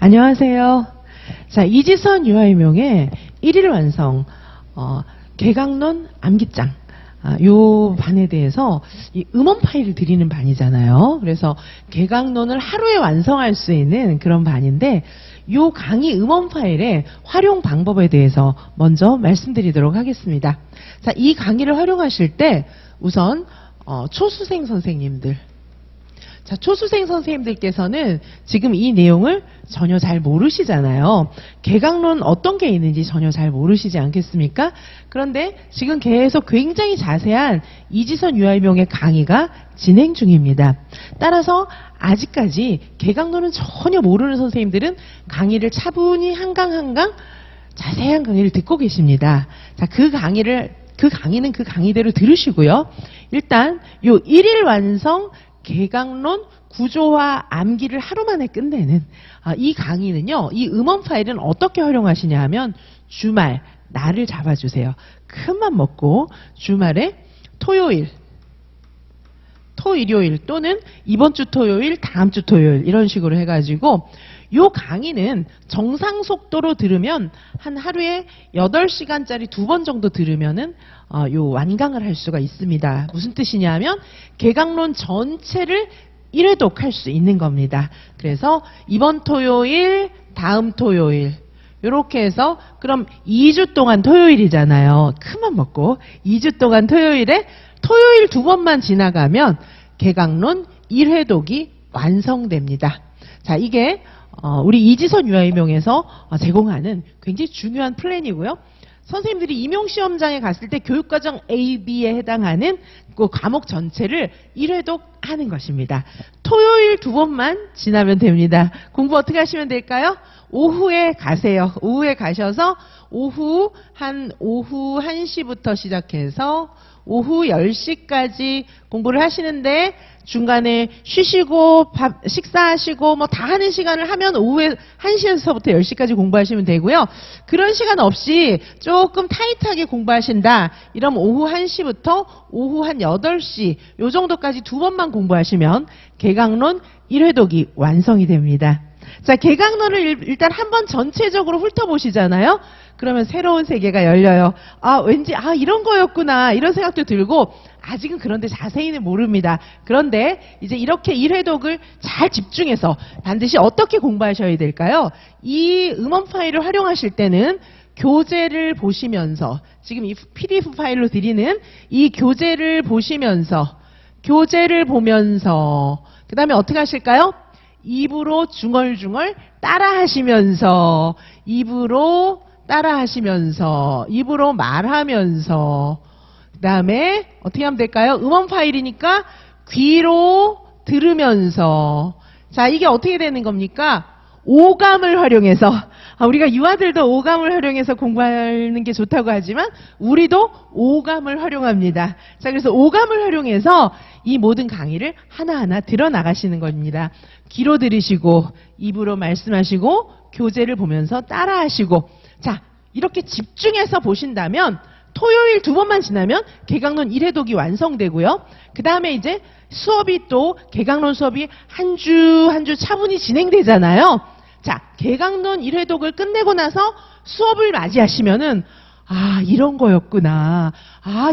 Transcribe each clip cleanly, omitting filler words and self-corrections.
안녕하세요. 자, 이지선 유아이명의 1일 완성, 개강론 암기장. 요 반에 대해서 이 음원 파일을 드리는 반이잖아요. 그래서 개강론을 하루에 완성할 수 있는 그런 반인데, 요 강의 음원 파일의 활용 방법에 대해서 먼저 말씀드리도록 하겠습니다. 자, 이 강의를 활용하실 때 우선 초수생 선생님들, 자, 초수생 선생님들께서는 지금 이 내용을 전혀 잘 모르시잖아요. 개강론 어떤 게 있는지 전혀 잘 모르시지 않겠습니까? 그런데 지금 계속 굉장히 자세한 이지선 유아이명의 강의가 진행 중입니다. 따라서 아직까지 개강론은 전혀 모르는 선생님들은 강의를 차분히 한강 자세한 강의를 듣고 계십니다. 자, 그 강의는 그 강의대로 들으시고요. 일단 요 1일 완성 개강론 구조화 암기를 하루 만에 끝내는 이 강의는요, 이 음원 파일은 어떻게 활용하시냐 하면 주말, 날을 잡아주세요. 큰맘 먹고 주말에 토요일, 일요일 또는 이번 주 토요일, 다음 주 토요일 이런 식으로 해가지고 요 강의는 정상 속도로 들으면 한 하루에 8시간짜리 2번 정도 들으면은 요 완강을 할 수가 있습니다. 무슨 뜻이냐면 개강론 전체를 1회독 할 수 있는 겁니다. 그래서 이번 토요일, 다음 토요일 요렇게 해서 그럼 2주 동안 토요일이잖아요. 큰맘 먹고 2주 동안 토요일에 토요일 2번만 지나가면 개강론 1회독이 완성됩니다. 자, 이게 우리 이지선 유아이명에서 제공하는 굉장히 중요한 플랜이고요. 선생님들이 임용시험장에 갔을 때 교육과정 A, B에 해당하는 그 과목 전체를 1회독 하는 것입니다. 토요일 2번만 지나면 됩니다. 공부 어떻게 하시면 될까요? 오후에 가세요. 오후에 가셔서 오후 1시부터 시작해서 오후 10시까지 공부를 하시는데 중간에 쉬시고 식사하시고 뭐 다 하는 시간을 하면 오후에 1시에서부터 10시까지 공부하시면 되고요. 그런 시간 없이 조금 타이트하게 공부하신다. 이러면 오후 1시부터 오후 한 8시 요 정도까지 2번만 공부하시면 개강론 1회독이 완성이 됩니다. 자, 개강론을 일단 한번 전체적으로 훑어보시잖아요. 그러면 새로운 세계가 열려요. 왠지 이런 거였구나 이런 생각도 들고 아직은 그런데 자세히는 모릅니다. 그런데 이제 이렇게 1회독을 잘 집중해서 반드시 어떻게 공부하셔야 될까요? 이 음원 파일을 활용하실 때는 교재를 보시면서 지금 이 PDF 파일로 드리는 이 교재를 보시면서 그 다음에 어떻게 하실까요? 입으로 중얼중얼 따라하시면서 입으로 말하면서 그 다음에 어떻게 하면 될까요? 음원 파일이니까 귀로 들으면서 자, 이게 어떻게 되는 겁니까? 오감을 활용해서 우리가 유아들도 오감을 활용해서 공부하는 게 좋다고 하지만 우리도 오감을 활용합니다. 자, 그래서 오감을 활용해서 이 모든 강의를 하나하나 들어나가시는 겁니다. 귀로 들으시고 입으로 말씀하시고 교재를 보면서 따라하시고 자, 이렇게 집중해서 보신다면 토요일 2번만 지나면 개강론 1회독이 완성되고요. 그 다음에 이제 수업이 또 개강론 수업이 한 주 차분히 진행되잖아요. 자, 개강론 1회독을 끝내고 나서 수업을 맞이하시면은 이런 거였구나.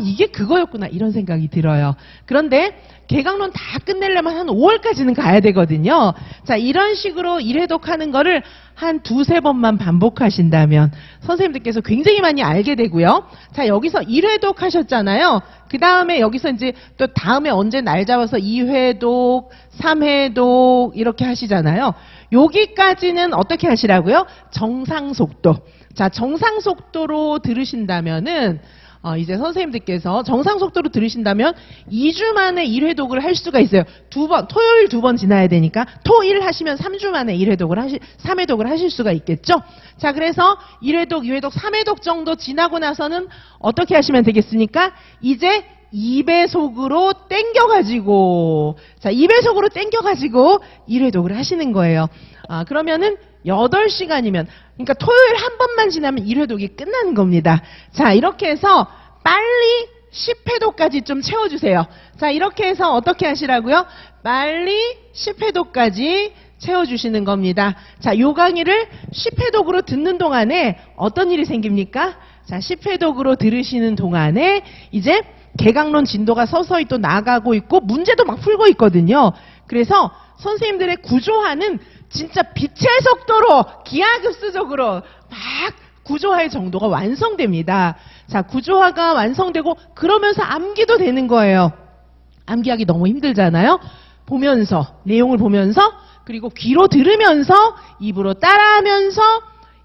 이게 그거였구나. 이런 생각이 들어요. 그런데 개강론 다 끝내려면 한 5월까지는 가야 되거든요. 자, 이런 식으로 1회독 하는 거를 한 2-3번만 반복하신다면 선생님들께서 굉장히 많이 알게 되고요. 자, 여기서 1회독 하셨잖아요. 그 다음에 여기서 이제 또 다음에 언제 날 잡아서 2회독, 3회독 이렇게 하시잖아요. 여기까지는 어떻게 하시라고요? 정상 속도. 자, 정상 속도로 들으신다면은 이제 선생님들께서 정상 속도로 들으신다면 2주 만에 1회독을 할 수가 있어요. 토요일 2번 지나야 되니까 토1 하시면 3주 만에 3회독을 하실 수가 있겠죠. 자, 그래서 1회독, 2회독, 3회독 정도 지나고 나서는 어떻게 하시면 되겠습니까? 이제 2배속으로 땡겨가지고 1회독을 하시는 거예요. 그러면은 8시간이면 그러니까 토요일 한 번만 지나면 1회독이 끝나는 겁니다. 자, 이렇게 해서 빨리 10회독까지 좀 채워주세요. 자, 이렇게 해서 어떻게 하시라고요? 빨리 10회독까지 채워주시는 겁니다. 자, 요 강의를 10회독으로 듣는 동안에 어떤 일이 생깁니까? 자, 10회독으로 들으시는 동안에 이제 개강론 진도가 서서히 또 나가고 있고 문제도 막 풀고 있거든요. 그래서 선생님들의 구조화는 진짜 빛의 속도로 기하급수적으로 막 구조화의 정도가 완성됩니다. 자, 구조화가 완성되고 그러면서 암기도 되는 거예요. 암기하기 너무 힘들잖아요. 보면서, 내용을 보면서, 그리고 귀로 들으면서, 입으로 따라하면서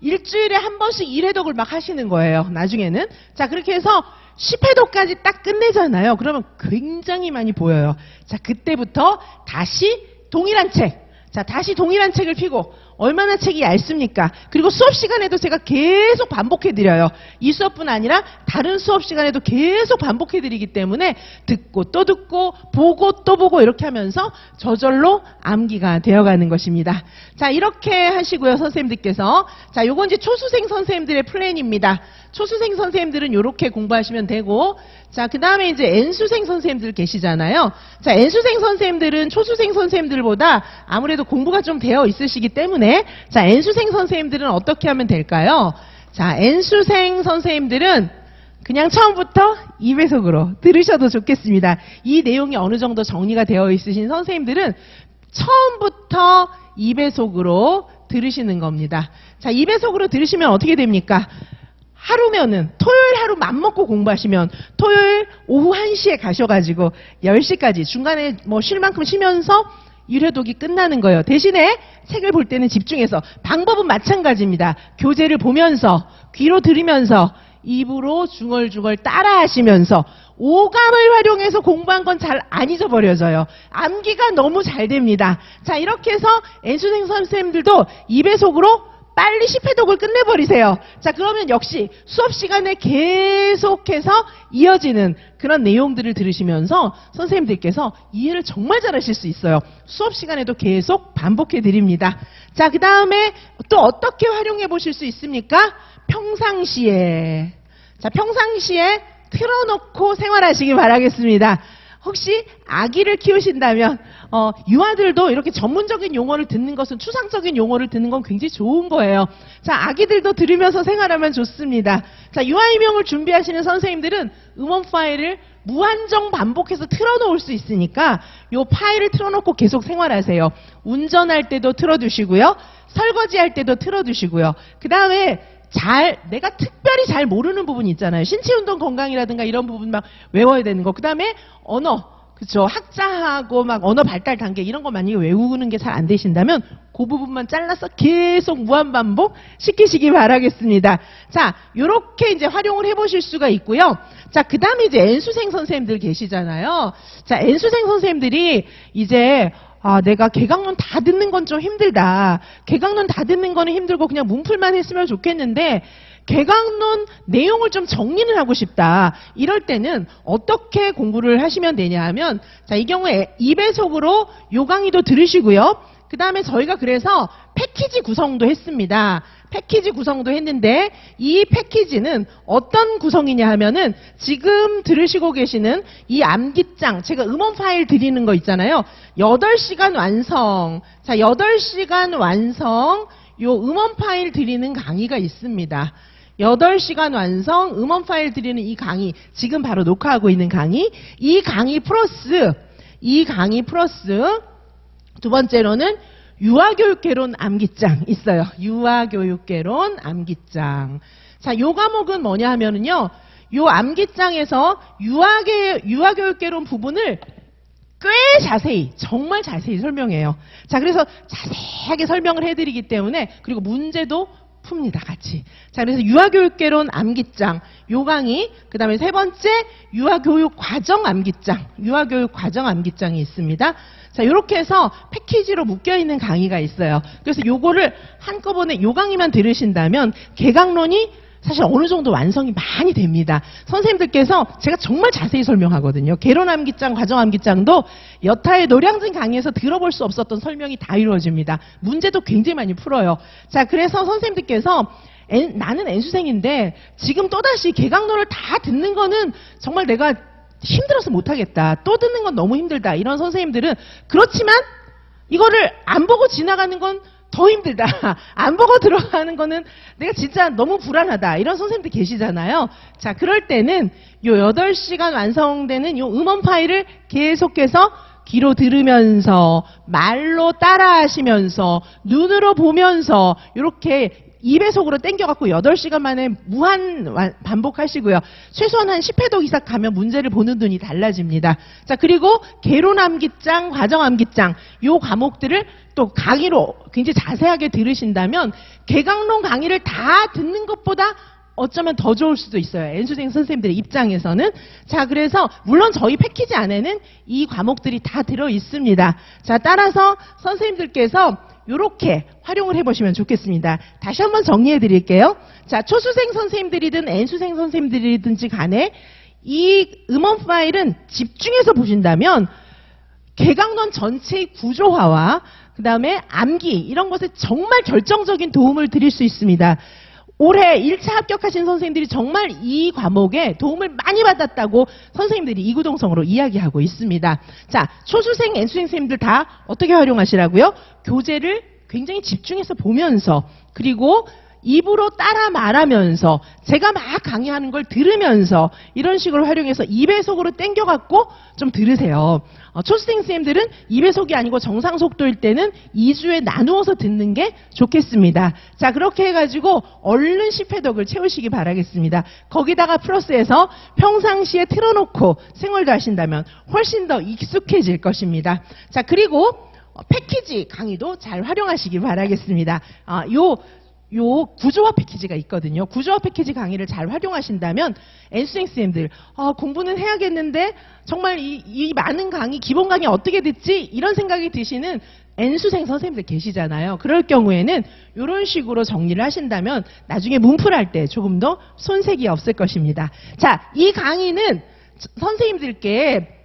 일주일에 한 번씩 1회독을 막 하시는 거예요. 나중에는. 자, 그렇게 해서 10회독까지 딱 끝내잖아요. 그러면 굉장히 많이 보여요. 자, 그때부터 다시 동일한 책. 자, 다시 동일한 책을 펴고 얼마나 책이 얇습니까? 그리고 수업 시간에도 제가 계속 반복해드려요. 이 수업뿐 아니라 다른 수업 시간에도 계속 반복해드리기 때문에 듣고 또 듣고 보고 또 보고 이렇게 하면서 저절로 암기가 되어가는 것입니다. 자, 이렇게 하시고요, 선생님들께서. 자, 요건 이제 초수생 선생님들의 플랜입니다. 초수생 선생님들은 이렇게 공부하시면 되고, 자, 그 다음에 이제 N수생 선생님들 계시잖아요. 자, N수생 선생님들은 초수생 선생님들보다 아무래도 공부가 좀 되어 있으시기 때문에, 자, N수생 선생님들은 어떻게 하면 될까요? 자, N수생 선생님들은 그냥 처음부터 2배속으로 들으셔도 좋겠습니다. 이 내용이 어느 정도 정리가 되어 있으신 선생님들은 처음부터 2배속으로 들으시는 겁니다. 자, 2배속으로 들으시면 어떻게 됩니까? 하루면은 토요일 하루 맘먹고 공부하시면 토요일 오후 1시에 가셔가지고 10시까지 중간에 뭐 쉴 만큼 쉬면서 1회독이 끝나는 거예요. 대신에 책을 볼 때는 집중해서 방법은 마찬가지입니다. 교재를 보면서 귀로 들으면서 입으로 중얼중얼 따라하시면서 오감을 활용해서 공부한 건 잘 안 잊어버려져요. 암기가 너무 잘 됩니다. 자, 이렇게 해서 N수생 선생님들도 2배속으로 빨리 10회독을 끝내버리세요. 자, 그러면 역시 수업 시간에 계속해서 이어지는 그런 내용들을 들으시면서 선생님들께서 이해를 정말 잘하실 수 있어요. 수업 시간에도 계속 반복해 드립니다. 자, 그 다음에 또 어떻게 활용해 보실 수 있습니까? 평상시에. 자, 평상시에 틀어놓고 생활하시기 바라겠습니다. 혹시 아기를 키우신다면 유아들도 이렇게 전문적인 용어를 듣는 것은 추상적인 용어를 듣는 건 굉장히 좋은 거예요. 자, 아기들도 들으면서 생활하면 좋습니다. 자, 유아이명을 준비하시는 선생님들은 음원 파일을 무한정 반복해서 틀어놓을 수 있으니까 요 파일을 틀어놓고 계속 생활하세요. 운전할 때도 틀어두시고요. 설거지할 때도 틀어두시고요. 그 다음에 내가 특별히 잘 모르는 부분 있잖아요. 신체운동 건강이라든가 이런 부분 막 외워야 되는 거. 그 다음에 언어, 그쵸. 학자하고 막 언어 발달 단계 이런 거 만약에 외우는 게 잘 안 되신다면 그 부분만 잘라서 계속 무한반복 시키시기 바라겠습니다. 자, 요렇게 이제 활용을 해보실 수가 있고요. 자, 그 다음에 이제 N수생 선생님들 계시잖아요. 자, N수생 선생님들이 이제 내가 개강론 다 듣는 건 좀 힘들다. 개강론 다 듣는 거는 힘들고 그냥 문풀만 했으면 좋겠는데 개강론 내용을 좀 정리는 하고 싶다. 이럴 때는 어떻게 공부를 하시면 되냐 하면 자, 이 경우에 2배속으로 요 강의도 들으시고요. 그 다음에 저희가 그래서 패키지 구성도 했습니다. 패키지 구성도 했는데 이 패키지는 어떤 구성이냐 하면은 지금 들으시고 계시는 이 암기장, 제가 음원 파일 드리는 거 있잖아요. 8시간 완성. 자, 8시간 완성 요 음원 파일 드리는 강의가 있습니다. 8시간 완성 음원 파일 드리는 이 강의, 지금 바로 녹화하고 있는 강의, 이 강의 플러스 두 번째로는 유아교육개론 암기장 있어요. 유아교육개론 암기장. 자, 요 과목은 뭐냐 하면은요, 요 암기장에서 유아교육개론 부분을 꽤 자세히, 정말 자세히 설명해요. 자, 그래서 자세하게 설명을 해드리기 때문에, 그리고 문제도 풉니다, 같이. 자, 그래서 유아교육개론 암기장, 요 강의, 그 다음에 세 번째, 유아교육과정 암기장이 있습니다. 자, 요렇게 해서 패키지로 묶여있는 강의가 있어요. 그래서 요거를 한꺼번에 요 강의만 들으신다면 개강론이 사실 어느 정도 완성이 많이 됩니다. 선생님들께서 제가 정말 자세히 설명하거든요. 개론 암기장, 과정 암기장도 여타의 노량진 강의에서 들어볼 수 없었던 설명이 다 이루어집니다. 문제도 굉장히 많이 풀어요. 자, 그래서 선생님들께서 나는 N수생인데 지금 또다시 개강론을 다 듣는 거는 정말 내가 힘들어서 못하겠다. 또 듣는 건 너무 힘들다. 이런 선생님들은 그렇지만 이거를 안 보고 지나가는 건 더 힘들다. 안 보고 들어가는 거는 내가 진짜 너무 불안하다. 이런 선생님들 계시잖아요. 자, 그럴 때는 요 8시간 완성되는 요 음원 파일을 계속해서 귀로 들으면서 말로 따라하시면서 눈으로 보면서 이렇게 2배속으로 땡겨갖고 8시간 만에 무한 반복하시고요. 최소한 한 10회독 이상 가면 문제를 보는 눈이 달라집니다. 자, 그리고 개론 암기장, 과정 암기장 요 과목들을 또 강의로 굉장히 자세하게 들으신다면 개강론 강의를 다 듣는 것보다 어쩌면 더 좋을 수도 있어요. N수생 선생님들의 입장에서는. 자, 그래서 물론 저희 패키지 안에는 이 과목들이 다 들어 있습니다. 자, 따라서 선생님들께서 이렇게 활용을 해보시면 좋겠습니다. 다시 한번 정리해 드릴게요. 자, 초수생 선생님들이든 N수생 선생님들이든지 간에 이 음원 파일은 집중해서 보신다면 개강론 전체의 구조화와 그 다음에 암기 이런 것에 정말 결정적인 도움을 드릴 수 있습니다. 올해 1차 합격하신 선생님들이 정말 이 과목에 도움을 많이 받았다고 선생님들이 이구동성으로 이야기하고 있습니다. 자, 초수생, N수생 선생님들 다 어떻게 활용하시라고요? 교재를 굉장히 집중해서 보면서 그리고 입으로 따라 말하면서 제가 막 강의하는 걸 들으면서 이런 식으로 활용해서 2배속으로 땡겨갖고 좀 들으세요. 초수생 선생님들은 2배속이 아니고 정상 속도일 때는 2주에 나누어서 듣는 게 좋겠습니다. 자, 그렇게 해가지고 얼른 10회독을 채우시기 바라겠습니다. 거기다가 플러스해서 평상시에 틀어놓고 생활도 하신다면 훨씬 더 익숙해질 것입니다. 자, 그리고 패키지 강의도 잘 활용하시기 바라겠습니다. 요 구조화 패키지가 있거든요. 구조화 패키지 강의를 잘 활용하신다면 N수생 선생님들 공부는 해야겠는데 정말 이 많은 강의, 기본 강의 어떻게 듣지? 이런 생각이 드시는 N수생 선생님들 계시잖아요. 그럴 경우에는 이런 식으로 정리를 하신다면 나중에 문풀할 때 조금 더 손색이 없을 것입니다. 자, 이 강의는 선생님들께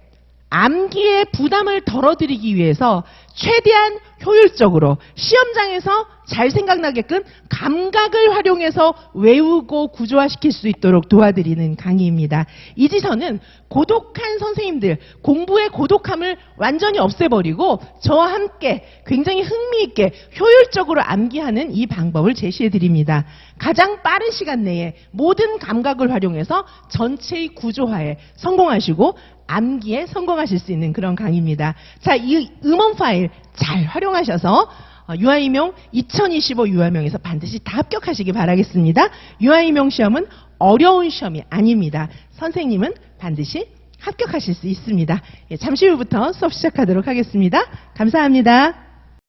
암기의 부담을 덜어드리기 위해서 최대한 효율적으로 시험장에서 잘 생각나게끔 감각을 활용해서 외우고 구조화시킬 수 있도록 도와드리는 강의입니다. 이지서는 고독한 선생님들, 공부의 고독함을 완전히 없애버리고 저와 함께 굉장히 흥미있게 효율적으로 암기하는 이 방법을 제시해드립니다. 가장 빠른 시간 내에 모든 감각을 활용해서 전체의 구조화에 성공하시고 암기에 성공하실 수 있는 그런 강의입니다. 자, 이 음원 파일 잘 활용하셔서 유아이명 2025 유아명에서 반드시 다 합격하시기 바라겠습니다. 유아이명 시험은 어려운 시험이 아닙니다. 선생님은 반드시 합격하실 수 있습니다. 잠시 후부터 수업 시작하도록 하겠습니다. 감사합니다.